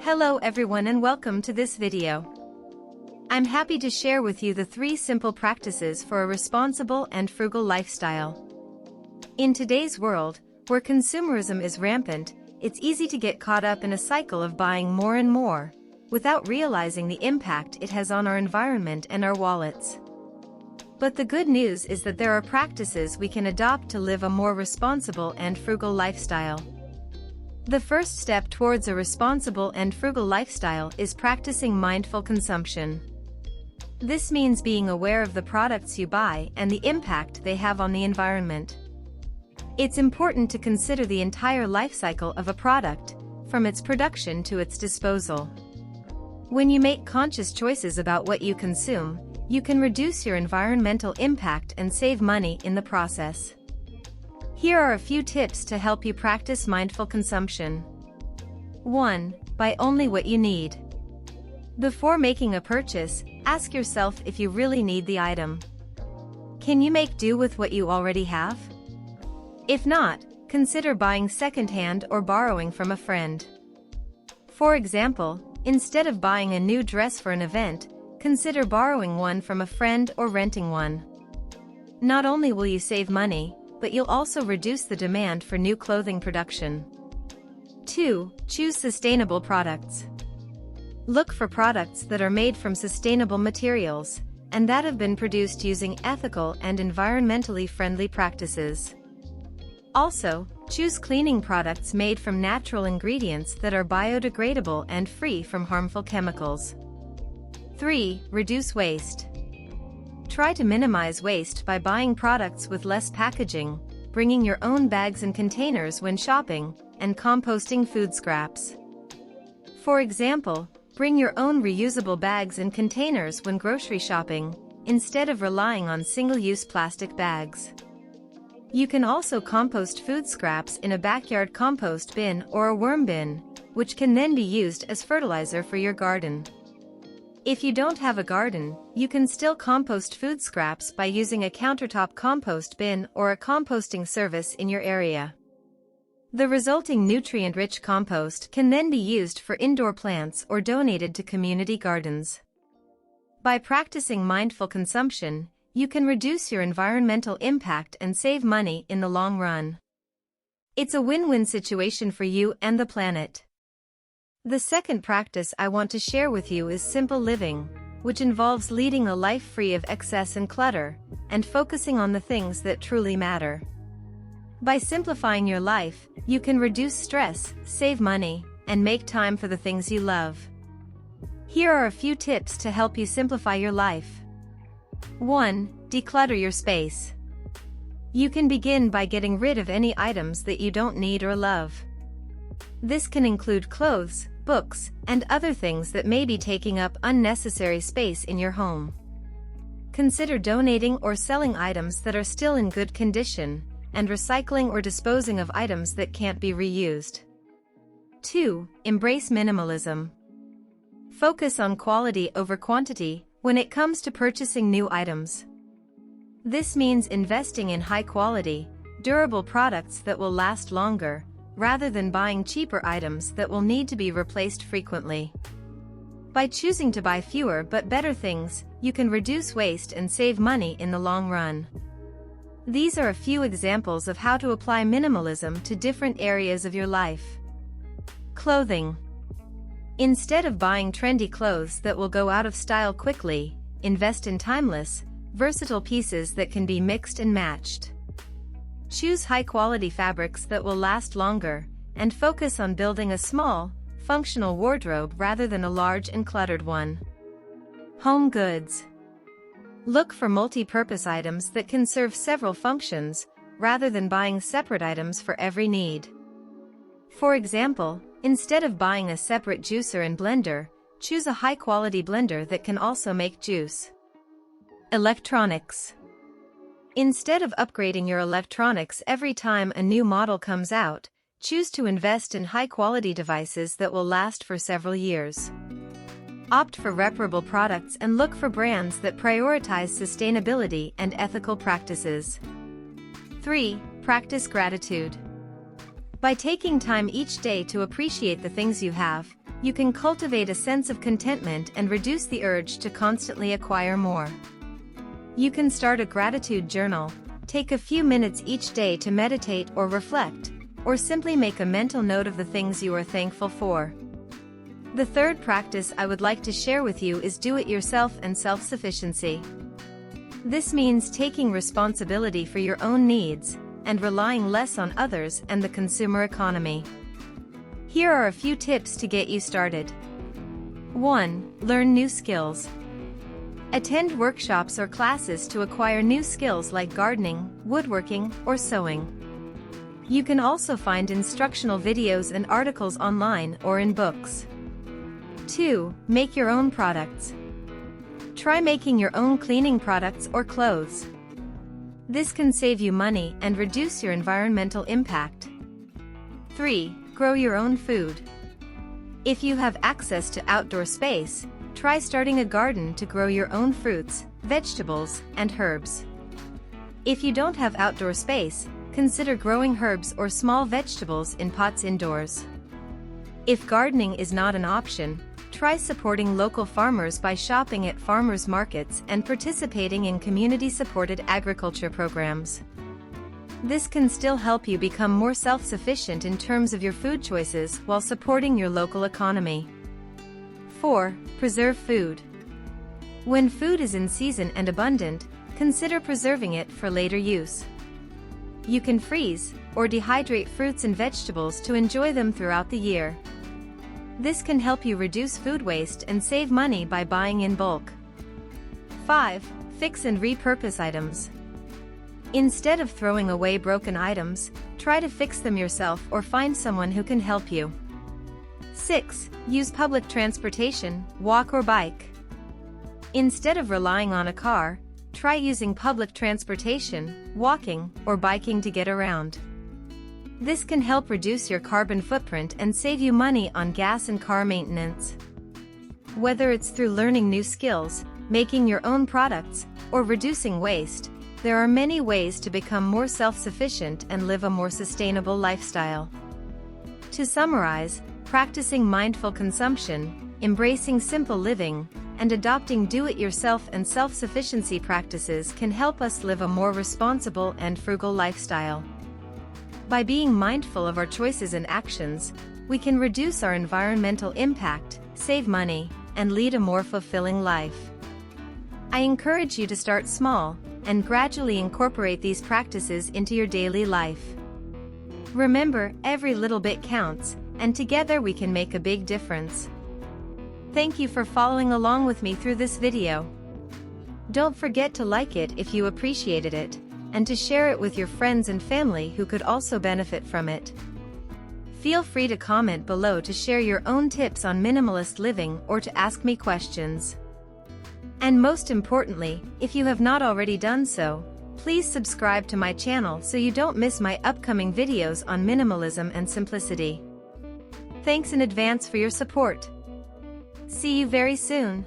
Hello everyone and welcome to this video. I'm happy to share with you the 3 simple practices for a responsible and frugal lifestyle. In today's world, where consumerism is rampant, it's easy to get caught up in a cycle of buying more and more, without realizing the impact it has on our environment and our wallets. But the good news is that there are practices we can adopt to live a more responsible and frugal lifestyle. The first step towards a responsible and frugal lifestyle is practicing mindful consumption. This means being aware of the products you buy and the impact they have on the environment. It's important to consider the entire life cycle of a product, from its production to its disposal. When you make conscious choices about what you consume, you can reduce your environmental impact and save money in the process. Here are a few tips to help you practice mindful consumption. 1. Buy only what you need. Before making a purchase, ask yourself if you really need the item. Can you make do with what you already have? If not, consider buying secondhand or borrowing from a friend. For example, instead of buying a new dress for an event, consider borrowing one from a friend or renting one. Not only will you save money, but you'll also reduce the demand for new clothing production. 2. Choose sustainable products. Look for products that are made from sustainable materials, and that have been produced using ethical and environmentally friendly practices. Also, choose cleaning products made from natural ingredients that are biodegradable and free from harmful chemicals. 3. Reduce waste. Try to minimize waste by buying products with less packaging, bringing your own bags and containers when shopping, and composting food scraps. For example, bring your own reusable bags and containers when grocery shopping, instead of relying on single-use plastic bags. You can also compost food scraps in a backyard compost bin or a worm bin, which can then be used as fertilizer for your garden. If you don't have a garden, you can still compost food scraps by using a countertop compost bin or a composting service in your area. The resulting nutrient-rich compost can then be used for indoor plants or donated to community gardens. By practicing mindful consumption, you can reduce your environmental impact and save money in the long run. It's a win-win situation for you and the planet. The second practice I want to share with you is simple living, which involves leading a life free of excess and clutter, and focusing on the things that truly matter. By simplifying your life, you can reduce stress, save money, and make time for the things you love. Here are a few tips to help you simplify your life. 1. Declutter your space. You can begin by getting rid of any items that you don't need or love. This can include clothes, books, and other things that may be taking up unnecessary space in your home. Consider donating or selling items that are still in good condition, and recycling or disposing of items that can't be reused. 2. Embrace minimalism. Focus on quality over quantity when it comes to purchasing new items. This means investing in high-quality, durable products that will last longer, rather than buying cheaper items that will need to be replaced frequently. By choosing to buy fewer but better things, you can reduce waste and save money in the long run. These are a few examples of how to apply minimalism to different areas of your life. Clothing. Instead of buying trendy clothes that will go out of style quickly, invest in timeless, versatile pieces that can be mixed and matched. Choose high-quality fabrics that will last longer, and focus on building a small, functional wardrobe rather than a large and cluttered one. Home goods. Look for multi-purpose items that can serve several functions, rather than buying separate items for every need. For example, instead of buying a separate juicer and blender, choose a high-quality blender that can also make juice. Electronics. Instead of upgrading your electronics every time a new model comes out, choose to invest in high-quality devices that will last for several years. Opt for reparable products and look for brands that prioritize sustainability and ethical practices. 3. Practice gratitude. By taking time each day to appreciate the things you have, you can cultivate a sense of contentment and reduce the urge to constantly acquire more. You can start a gratitude journal, take a few minutes each day to meditate or reflect, or simply make a mental note of the things you are thankful for. The third practice I would like to share with you is do-it-yourself and self-sufficiency. This means taking responsibility for your own needs and relying less on others and the consumer economy. Here are a few tips to get you started. 1. Learn new skills. Attend workshops or classes to acquire new skills like gardening, woodworking, or sewing. You can also find instructional videos and articles online or in books. 2. Make your own products. Try making your own cleaning products or clothes. This can save you money and reduce your environmental impact. 3. Grow your own food. If you have access to outdoor space, try starting a garden to grow your own fruits, vegetables, and herbs. If you don't have outdoor space, consider growing herbs or small vegetables in pots indoors. If gardening is not an option, try supporting local farmers by shopping at farmers markets and participating in community-supported agriculture programs. This can still help you become more self-sufficient in terms of your food choices while supporting your local economy. 4. Preserve food. When food is in season and abundant, consider preserving it for later use. You can freeze or dehydrate fruits and vegetables to enjoy them throughout the year. This can help you reduce food waste and save money by buying in bulk. 5. Fix and repurpose items. Instead of throwing away broken items, try to fix them yourself or find someone who can help you. 6. Use public transportation, walk or bike. Instead of relying on a car, try using public transportation, walking, or biking to get around. This can help reduce your carbon footprint and save you money on gas and car maintenance. Whether it's through learning new skills, making your own products, or reducing waste, there are many ways to become more self-sufficient and live a more sustainable lifestyle. To summarize, practicing mindful consumption, embracing simple living, and adopting do-it-yourself and self-sufficiency practices can help us live a more responsible and frugal lifestyle. By being mindful of our choices and actions, we can reduce our environmental impact, save money, and lead a more fulfilling life. I encourage you to start small and gradually incorporate these practices into your daily life. Remember, every little bit counts, and together we can make a big difference. Thank you for following along with me through this video. Don't forget to like it if you appreciated it, and to share it with your friends and family who could also benefit from it. Feel free to comment below to share your own tips on minimalist living or to ask me questions. And most importantly, if you have not already done so, please subscribe to my channel so you don't miss my upcoming videos on minimalism and simplicity. Thanks in advance for your support. See you very soon.